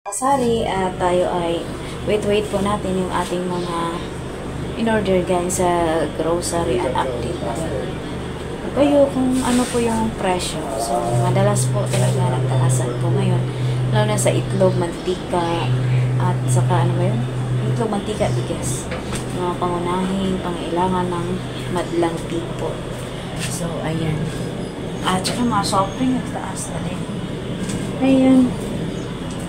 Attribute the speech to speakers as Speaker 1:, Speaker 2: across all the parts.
Speaker 1: Sari at tayo ay wait po natin yung ating mga in-order guys sa grocery and update kayo kung ano po yung presyo. So madalas po talaga nagtaasan po ngayon, lalo na sa itlog, mantika at saka ano ba yun? Itlog, mantika, bigas, mga pangunahing pangailangan ng madlang tipo. So ayan, at saka mga soft drink nagtaas na din. Ayan.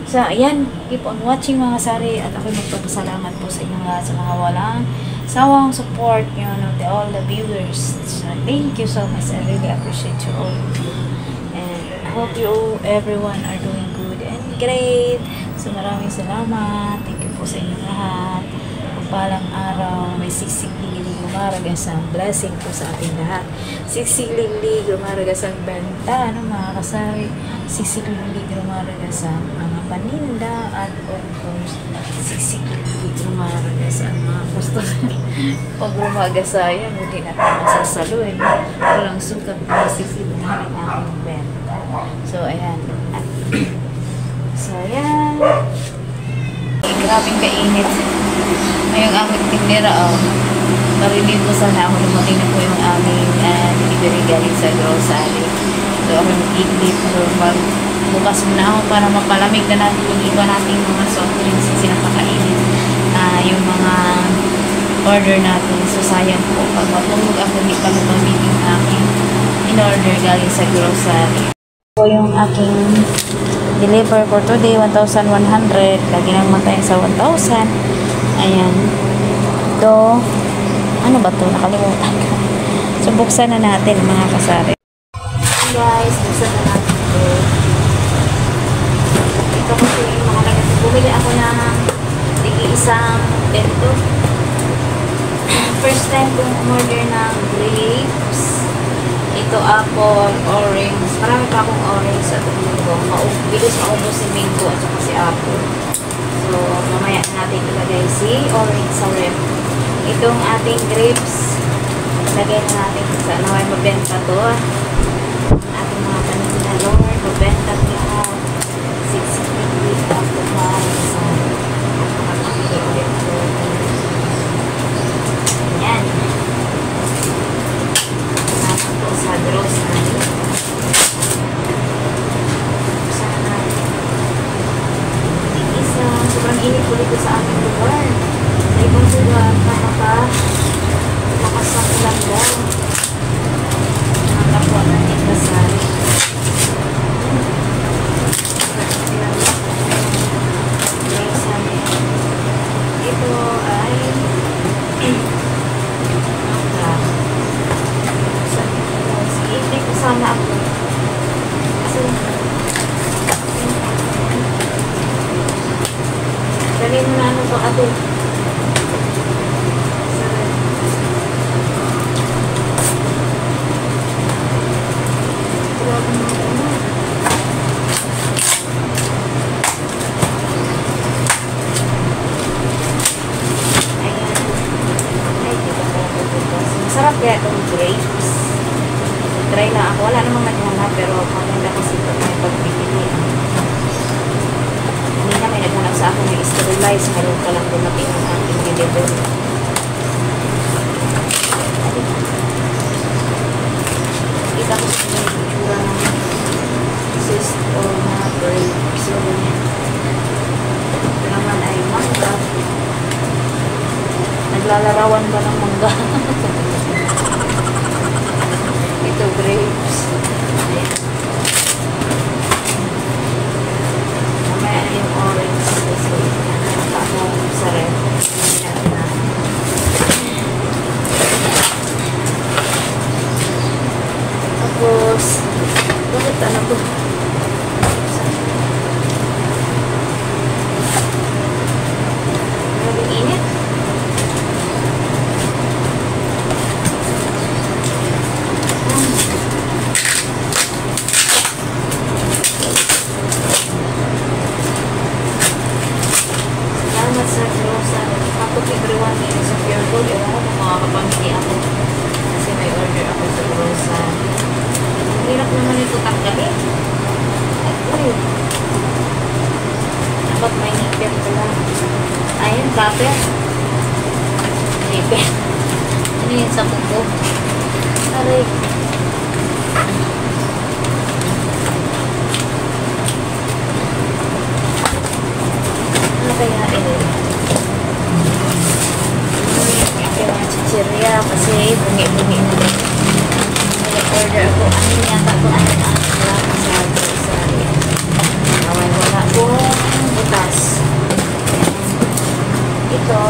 Speaker 1: So, ayan, keep on watching mga sari at ako magpapasalamat po sa inyo lahat sa mga walang sawang support nyo, all the viewers. So, thank you so much. I really appreciate you all of you. And I hope you everyone are doing good and great. So, maraming salamat. Thank you po sa inyo lahat. Pagpalang araw, may siksik-lilig lumaragasang blessing po sa ating lahat. Siksik-lilig lumaragasang benta, ano mga kasari. Siksik-lilig lumaragasang mga paninda at of course, siksik-lilig lumaragasang mga customer. Pag lumagasaya, hindi natin masasaluin. Walang sukat na siksik-lilig ang aking benta. So, ayan. So, ayan. Grabing kainit. Ngayong aming tindera, narinig ko sana ako lumating na po yung aming delivery galing sa grocery. So, ako mag-eat so, bukas muna ako para mapalamig na natin yung iba nating mga soft drinks kasi napakainit. Yung mga order natin. So, sayang po. Pag matulog ako, hindi pa lumamig yung aking in-order galing sa grocery. Po yung aking deliver for today, 1,100. Lagi naman tayo sa 1,000. Ayan. Ito, ano ba ito? Nakalimutan ko. So, buksan na natin mga kasari. Guys, buksan na natin ito. Ito kasi mga lagay. Bumili ako ng isang bento. First time kong umorder ng grapes. Ito, apple, orange. Marami pa akong orange sa tumingo. Bilis maubos si mango at saka si apple. So, mamaya natin ilagay si orange sa ref. Itong ating grapes, ilagay na natin sa naway mabenta to. Ating mga paninda, Lord, mabenta lahat. 650 after 5. So, napakakapili ulit po. Ayan. Nasa po sa grocery. Sana natin. Sobrang init po dito sa ating lugar. Sa ibang lugar, makasang lang daw. Nakakapuan natin kasari. Ito ay sige, kasama ako. Kasi dali mo na ano to ate. Masarap kaya itong grapes. Try na ako. Wala namang naghanap pero maganda kasi ito may pagbibili. Kanina may naghanap sa akin yung sterilize. Meron pa lang dumating ang ating delivery. Kita ko sa mga itsura ng cyst o mga grapes. So, ito naman ay mangga. Naglalarawan ba ng mangga? Ito grapes. Mamaya yung orange kasi nakakamo sa red. Tapos bakit ano to? Maraming init. Everyone is a pure gold. Ewan ko kung makakapamili ako. Kasi may order ako sa grocery. Hirap naman ito tanggalin. Ay, Dapat may nipper pala. Ayun, kapper. Nipper. Ano yun sa buko? Aray. Ano kaya yung mga chichirya kasi bungi-bungi na. Nag-order ako. Ano yata ko? Ano na? Wala sa grocery. Wala pong butas. Ito,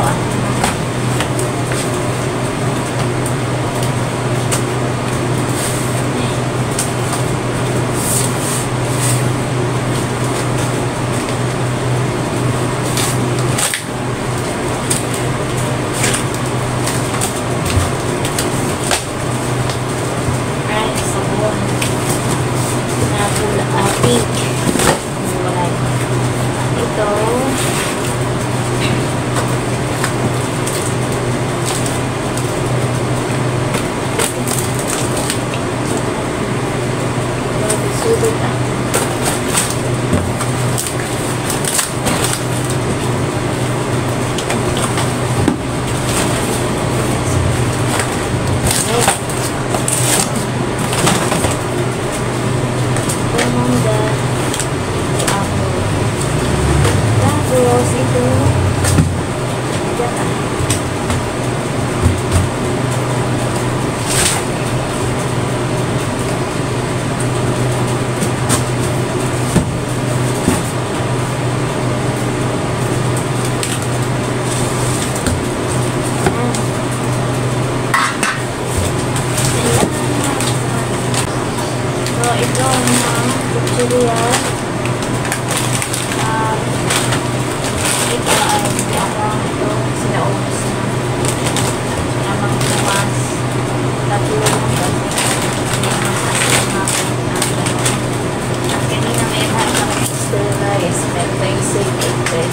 Speaker 1: ito ang chichirya. Ito ay ito sinaubos na. Sinamang tumas. Tatulong at kanina may mga stir rice. Meron tayong save bread.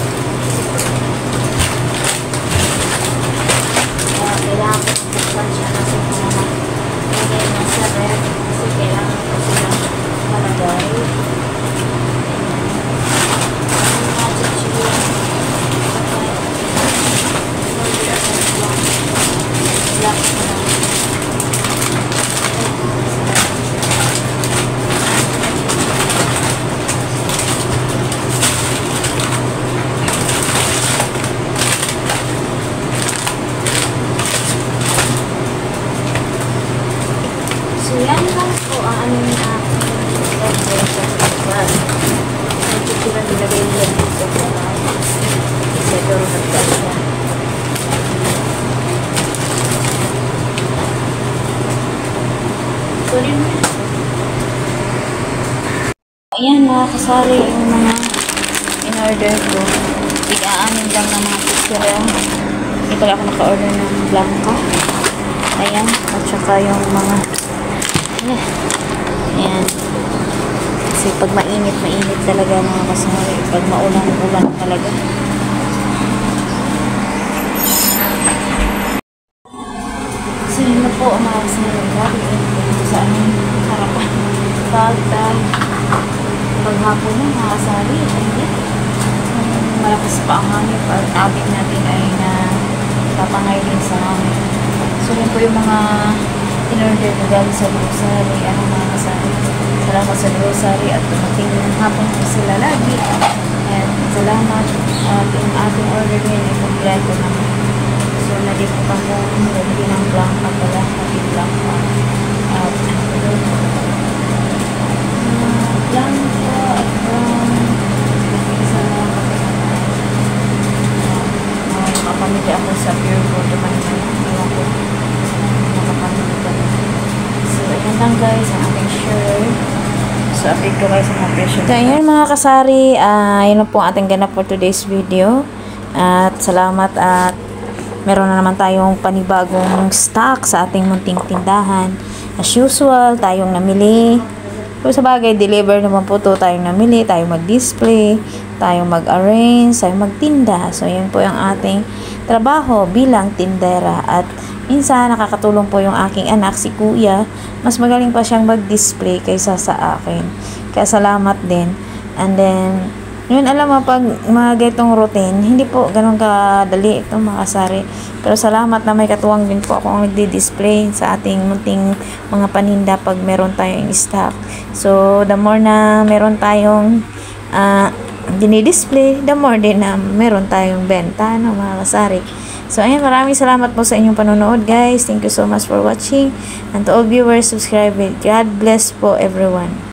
Speaker 1: Kailangan ko buksan siya kasi mga ngayon ng sa red kasi kailangan ko sila malagay. So yan lang po ang aming chichirya nilagay nila dito para siguro nagkasya. Ayan, mga kasari yung mga in-order ko. Iaamin lang ng mga chichirya. Hindi pala ako naka-order ng blanca. Ayan, at saka yung mga ayan. Kasi pag mainit talaga mga kasari. Pag maulan talaga. So yun na po ang mga kasari. Dito sa aming harapan. Paghapon na mga kasari. Malakas pa ang hangin. Pag abing natin ay napapangay din sa hangin. So yun po yung mga in-order ko galing sa grocery. Ano mga kasari. Salamat sa grocery at tumating ng hapon po sila lagi. And salamat at yung ating order din ay kompleto naman. So nadi po pa po nadi ng blanca pala. Nadi blanca. At blanca at brown. Salamat po naman. Makapamili ako sa Pure Gold naman naman ko. Makapamili ko. So ayan lang guys ang ating shirt. So, update ko guys sa mga presyo. So, ayan mga kasari. Yun po ang ating ganap for today's video. At salamat at meron na naman tayong panibagong stock sa ating munting tindahan. As usual, tayong namili. Pero sa bagay, deliver naman po ito tayong namili. Tayong mag-display. Tayong mag-arrange. Tayong magtinda. So, yun po yung ating trabaho bilang tindera. At minsan, nakakatulong po yung aking anak, si Kuya. Mas magaling pa siyang mag-display kaysa sa akin. Kaya salamat din. And then, Yun, alam mo, pag mga ganitong routine, hindi po ganun kadali ito makasari. Pero salamat na may katuwang din po ako ang nagdi-display sa ating munting mga paninda pag meron tayong stock. So, the more na meron tayong dinidisplay, the more din na meron tayong benta, no, mga kasari. So, ayun, maraming salamat po sa inyong panonood, guys. Thank you so much for watching. And to all viewers, subscribe. God bless po, everyone.